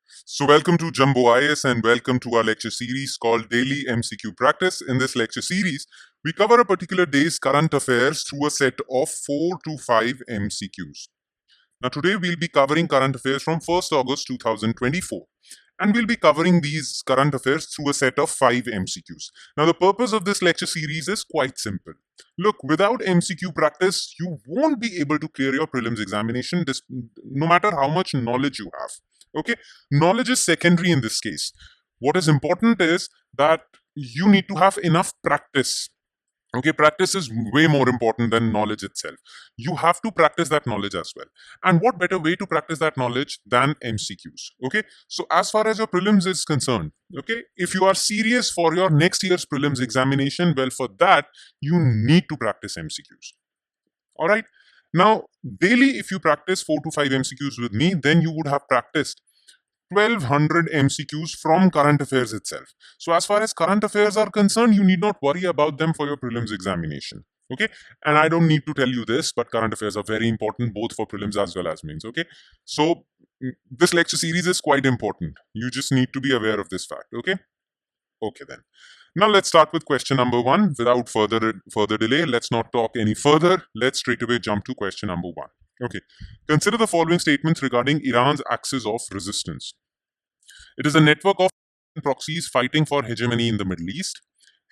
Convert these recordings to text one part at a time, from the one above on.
So welcome to Jumbo IS and welcome to our lecture series called Daily MCQ Practice. In this lecture series, we cover a particular day's current affairs through a set of 4 to 5 MCQs. Now today we'll be covering current affairs from 1st August 2024. And we'll be covering these current affairs through a set of 5 MCQs. Now the purpose of this lecture series is quite simple. Look, without MCQ practice, you won't be able to clear your prelims examination no matter how much knowledge you have. Okay, knowledge is secondary in this case. What is important is that you need to have enough practice. Okay, practice is way more important than knowledge itself. You have to practice that knowledge as well. And what better way to practice that knowledge than MCQs? Okay, so as far as your prelims is concerned, okay, if you are serious for your next year's prelims examination, well, for that, you need to practice MCQs. All right. Now, daily, if you practice 4 to 5 MCQs with me, then you would have practiced 1200 MCQs from current affairs itself. So as far as current affairs are concerned, you need not worry about them for your prelims examination. Okay, and I don't need to tell you this, but current affairs are very important both for prelims as well as mains. Okay, so this lecture series is quite important. You just need to be aware of this fact. Okay, then. Now let's start with question number 1. Without further delay, let's not talk any further. Let's straight away jump to question number 1. Okay, consider the following statements regarding Iran's axis of resistance. It is a network of proxies fighting for hegemony in the Middle East.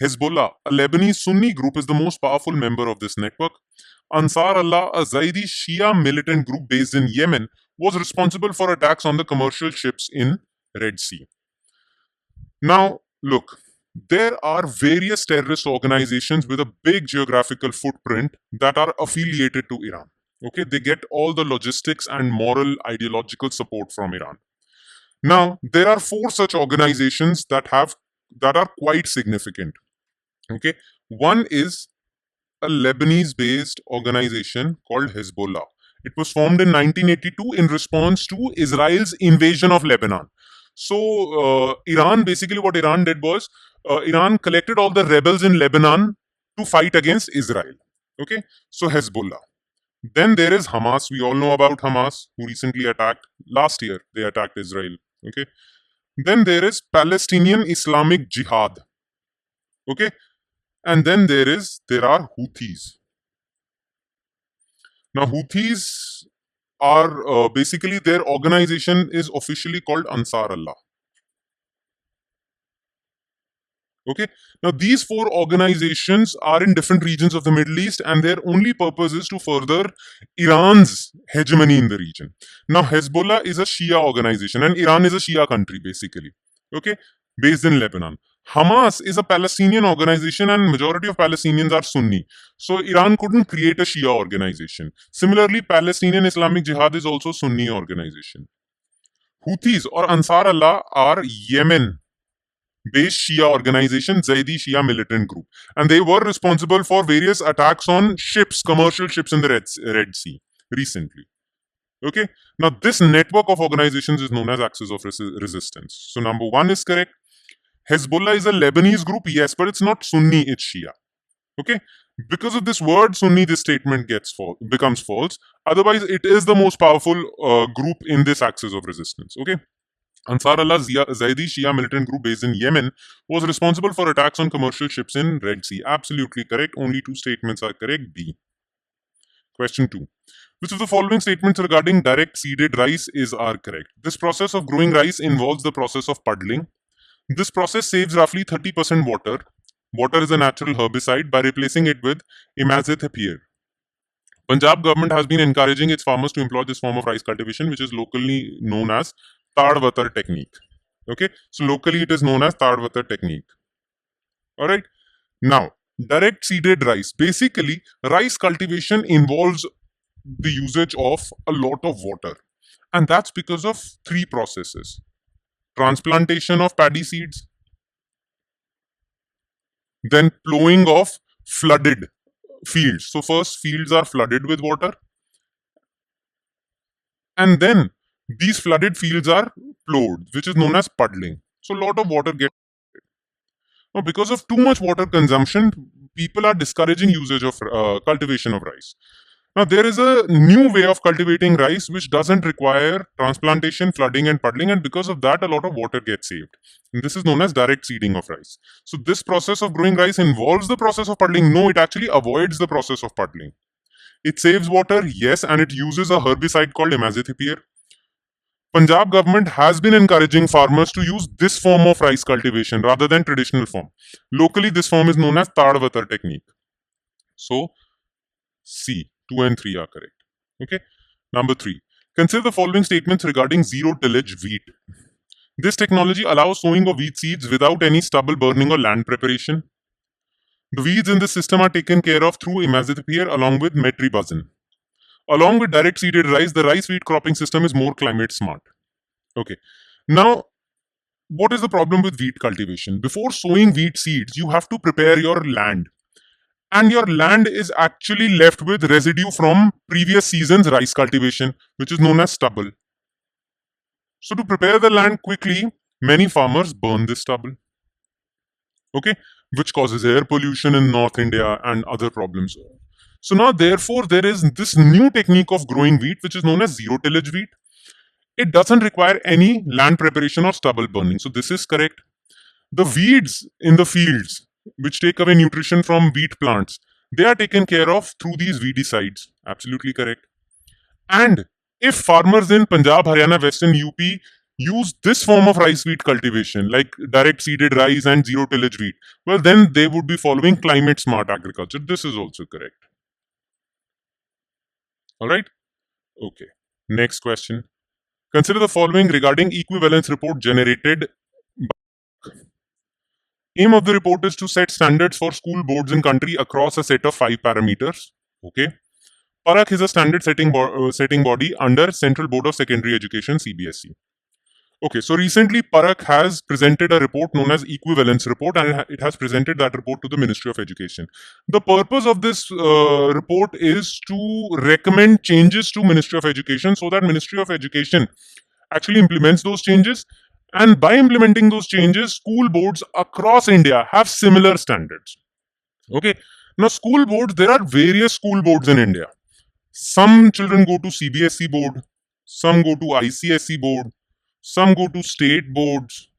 Hezbollah, a Lebanese Sunni group, is the most powerful member of this network. Ansar Allah, a Zaidi Shia militant group based in Yemen, was responsible for attacks on the commercial ships in Red Sea. Now, look, there are various terrorist organizations with a big geographical footprint that are affiliated to Iran. Okay, they get all the logistics and moral ideological support from Iran. Now, there are 4 such organizations that are quite significant. Okay, one is a Lebanese-based organization called Hezbollah. It was formed in 1982 in response to Israel's invasion of Lebanon. So, basically what Iran did was, Iran collected all the rebels in Lebanon to fight against Israel. Okay, so Hezbollah. Then there is Hamas. We all know about Hamas, who recently attacked, last year, they attacked Israel. Okay. Then there is Palestinian Islamic Jihad. Okay. And then there are Houthis. Now, Houthis are basically, their organization is officially called Ansar Allah. Okay. Now, these 4 organizations are in different regions of the Middle East, and their only purpose is to further Iran's hegemony in the region. Now, Hezbollah is a Shia organization, and Iran is a Shia country, basically. Okay, based in Lebanon. Hamas is a Palestinian organization, and majority of Palestinians are Sunni. So, Iran couldn't create a Shia organization. Similarly, Palestinian Islamic Jihad is also Sunni organization. Houthis or Ansar Allah are Yemen based Shia organization, Zaidi Shia militant group, and they were responsible for various attacks on ships, commercial ships in the Red Sea recently. Okay, now this network of organizations is known as axis of resistance. So number 1 is correct. Hezbollah is a Lebanese group, yes, but it's not Sunni, it's Shia. Okay, because of this word Sunni, this statement becomes false. Otherwise, it is the most powerful group in this axis of resistance. Okay. Ansar Allah Zaidi Shia militant group based in Yemen was responsible for attacks on commercial ships in Red Sea. Absolutely correct. Only 2 statements are correct. B. Question 2. Which of the following statements regarding direct seeded rice are correct? This process of growing rice involves the process of puddling. This process saves roughly 30% water. Water is a natural herbicide by replacing it with imazethapyr. Punjab government has been encouraging its farmers to employ this form of rice cultivation, which is locally known as Tadwatar technique. Okay, so locally it is known as Tadwatar technique. All right. Now, direct seeded rice. Basically, rice cultivation involves the usage of a lot of water, and that's because of 3 processes: transplantation of paddy seeds, then plowing of flooded fields. So first, fields are flooded with water, and then these flooded fields are plowed, which is known as puddling. So a lot of water gets. Now, because of too much water consumption, people are discouraging usage of cultivation of rice. Now, there is a new way of cultivating rice which doesn't require transplantation, flooding, and puddling, and because of that, a lot of water gets saved. And this is known as direct seeding of rice. So, this process of growing rice involves the process of puddling. No, it actually avoids the process of puddling. It saves water, yes, and it uses a herbicide called imazethipyr. Punjab government has been encouraging farmers to use this form of rice cultivation rather than traditional form. Locally, this form is known as Tadvatar technique. So, C, 2 and 3 are correct. Okay. Number 3. Consider the following statements regarding zero tillage wheat. This technology allows sowing of wheat seeds without any stubble burning or land preparation. The weeds in this system are taken care of through imazethipyr along with metribuzin. Along with direct seeded rice, the rice wheat cropping system is more climate smart. Okay. Now, what is the problem with wheat cultivation? Before sowing wheat seeds, you have to prepare your land. And your land is actually left with residue from previous season's rice cultivation, which is known as stubble. So, to prepare the land quickly, many farmers burn this stubble. Okay, which causes air pollution in North India and other problems. So now, therefore, there is this new technique of growing wheat, which is known as zero tillage wheat. It doesn't require any land preparation or stubble burning. So this is correct. The weeds in the fields, which take away nutrition from wheat plants, they are taken care of through these weedicides. Absolutely correct. And if farmers in Punjab, Haryana, Western UP use this form of rice wheat cultivation, like direct seeded rice and zero tillage wheat, well, then they would be following climate smart agriculture. This is also correct. All right. Okay. Next question. Consider the following regarding equivalence report generated. Aim of the report is to set standards for school boards in country across a set of 5 parameters. Okay. Parak is a standard setting body under Central Board of Secondary Education (CBSE). Okay, so recently Parak has presented a report known as equivalence report, and it has presented that report to the Ministry of Education. The purpose of this report is to recommend changes to Ministry of Education so that Ministry of Education actually implements those changes, and by implementing those changes, school boards across India have similar standards. Okay, now school boards, there are various school boards in India. Some children go to CBSE board, some go to ICSE board, some go to state boards,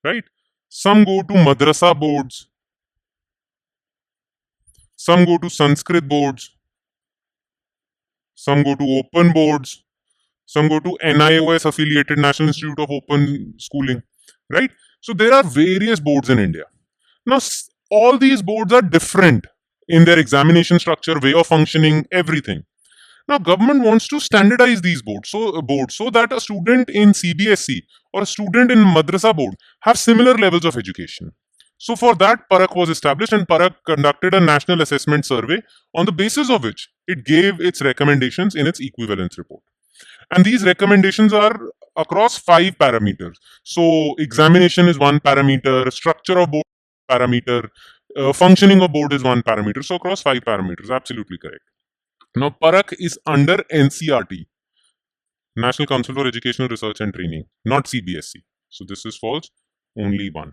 right? Some go to madrasa boards, some go to Sanskrit boards, some go to open boards, some go to NIOS affiliated National Institute of Open Schooling, right? So there are various boards in India. Now, all these boards are different in their examination structure, way of functioning, everything. Now, government wants to standardize these boards so that a student in CBSE or a student in madrasa board have similar levels of education. So for that, Parak was established, and Parak conducted a national assessment survey on the basis of which it gave its recommendations in its equivalence report. And these recommendations are across 5 parameters. So examination is one parameter, structure of board parameter, functioning of board is one parameter. So across 5 parameters, absolutely correct. Now, Parak is under NCRT, National Council for Educational Research and Training, not CBSE. So this is false, only one.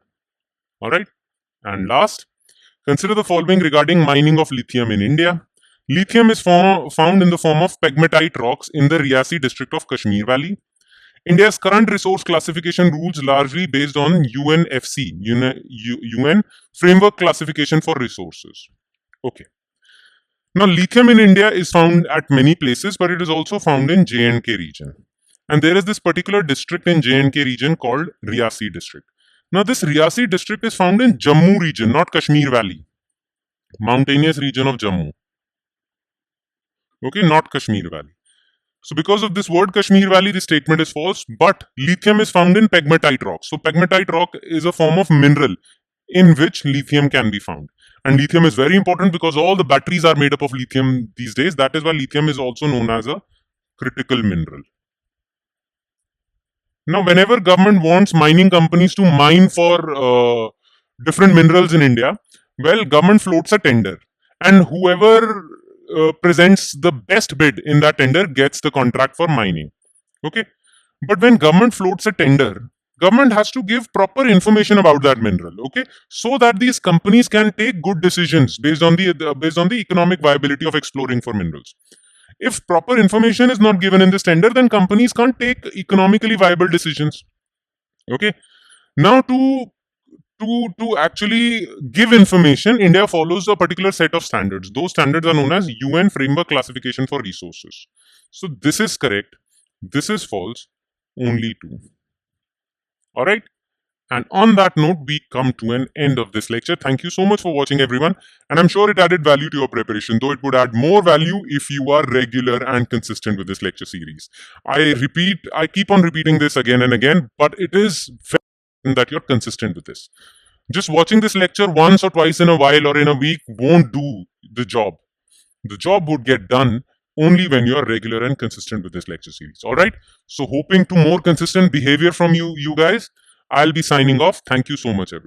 All right. And last, consider the following regarding mining of lithium in India. Lithium is found in the form of pegmatite rocks in the Riyasi district of Kashmir Valley. India's current resource classification rules largely based on UNFC, UN Framework Classification for Resources. Okay. Now, lithium in India is found at many places, but it is also found in J&K region. And there is this particular district in J&K region called Riyasi district. Now, this Riyasi district is found in Jammu region, not Kashmir Valley. Mountainous region of Jammu. Okay, not Kashmir Valley. So, because of this word Kashmir Valley, this statement is false, but lithium is found in pegmatite rock. So, pegmatite rock is a form of mineral in which lithium can be found. And lithium is very important because all the batteries are made up of lithium these days. That is why lithium is also known as a critical mineral. Now, whenever government wants mining companies to mine for different minerals in India, well, government floats a tender. And whoever presents the best bid in that tender gets the contract for mining. Okay. But when government floats a tender, government has to give proper information about that mineral, okay, so that these companies can take good decisions based on the economic viability of exploring for minerals. If proper information is not given in this tender, then companies can't take economically viable decisions. Okay. Now to actually give information, India follows a particular set of standards. Those standards are known as UN Framework Classification for Resources. So this is correct. This is false. Only 2. All right. And on that note, we come to an end of this lecture. Thank you so much for watching, everyone. And I'm sure it added value to your preparation, though it would add more value if you are regular and consistent with this lecture series. I keep on repeating this again and again, but it is very important that you're consistent with this. Just watching this lecture once or twice in a while or in a week won't do the job. The job would get done only when you are regular and consistent with this lecture series. All right. So hoping to more consistent behavior from you guys. I'll be signing off. Thank you so much, everyone.